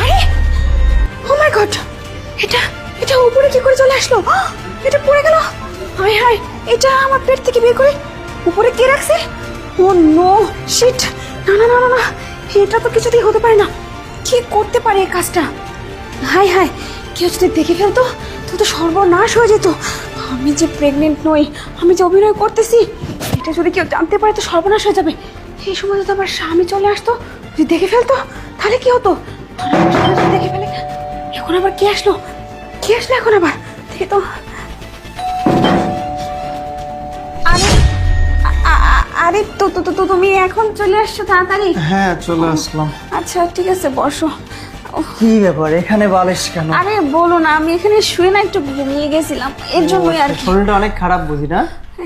আরে ও মাই গড, এটা এটা উপরে কি করে চলে আসলো? এটা পড়ে গেল। হায় হায়, এটা আমার পেট থেকে বের করে উপরে কে রাখছে? ও নো শিট, না না না না না, এটা তো কিছুতেই হতে পারে না। কি করতে পারে এই কাজটা? হায় হায়, কেউ যদি দেখে ফেলতো তো সর্বনাশ হয়ে যেত। আমি যে প্রেগনেন্ট নই, আমি যে অভিনয় করতেছি, এটা যদি কেউ জানতে পারে তো সর্বনাশ হয়ে যাবে। এই সময় যদি আমার স্বামী চলে আসতো, যদি দেখে ফেলতো তাহলে কি হতো? আর আমার স্বামী যদি দেখে ফেলে, এখন আবার কে আসলো? কে আসলো এখন আবার? দেখে তো। আরে আরে তো তো তো তুমি এখন চলে আসছো তাড়াতাড়ি? হ্যাঁ, চলে আসলাম। আচ্ছা ঠিক আছে, বসো। কি ব্যাপার, এখানে বালিশ কেন? আরে বলো না, আমি এখানে শুয়ে না একটু ঘুমিয়ে গেছিলাম, এর জন্যই আর কি। শরীরটা অনেক খারাপ বুঝি না?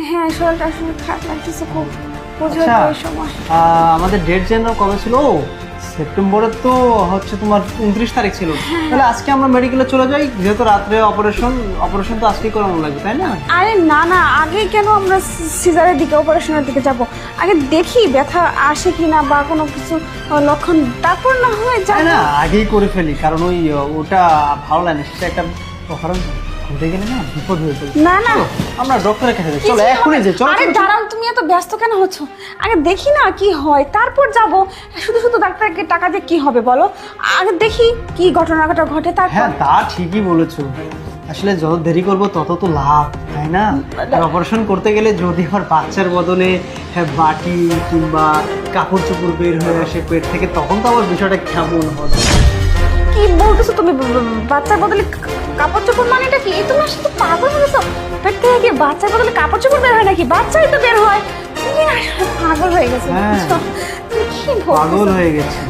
হ্যাঁ, শরীরটা আসলে খারাপ লাগতেছে খুব। বুঝবে আচ্ছা, তো এই সময়। আমাদের ডেট যেন কবে ছিল? সেপ্টেম্বরের তো হচ্ছে তোমার 29 তারিখ ছিল। তাহলে আজকে আমরা মেডিকেলে চলে যাই, যেহেতু রাত্রে অপারেশন তো আজকেই করানো লাগবে, তাই না? আরে না না, আগে কেন আমরা সিজারের দিকে, অপারেশনের দিকে যাব? আগে দেখি ব্যথা আসে কিনা বা কোনো কিছু লক্ষণ, তারপর না হয় তাই যাই না, না। আগেই করে ফেলি, কারণ ওটা ভালো লাগে না, সেটা একটা অকারণ ঘটে গেলে না বিপদ হয়ে যাবে। না না, চলো, আমরা ডক্টরের কাছে যাই। চলো কিছু এখনই হবে। যাই, চলো আরে চলো, চলো। দাঁড়াও, তুমি এত ব্যস্ত কেন হচ্ছ? আগে দেখি না কি হয়, তারপর যাব। শুধু শুধু ডাক্তারকে টাকা দিয়ে কি হবে বলো? আগে দেখি কি ঘটনাটা ঘটে তারপর। হ্যাঁ, তা ঠিকই বলেছো। আসলে যত দেরি করবো তত তো লাভ, তাই না? আর অপারেশন করতে গেলে যদি আমার বাচ্চার বদলে বাটি কিংবা কাপড় চোপড় বের হয়ে আসে পেট থেকে, তখন তো আমার বিষয়টা কেমন হবে। কি বলতেছো তুমি? বাচ্চার বদলে কাপড় চোপড় মানে এটা কি? এই তোমার সাথে পাগল হয়ে গেছো? পেট থেকে কি বাচ্চার বদলে কাপড় চোপড় বের হয় নাকি? বাচ্চাই তো বের হয়। তুমি আসলে পাগল হয়ে গেছো, হ্যাঁ। বুঝছো? তুমি কি বলছো? পাগল হয়ে গেছে।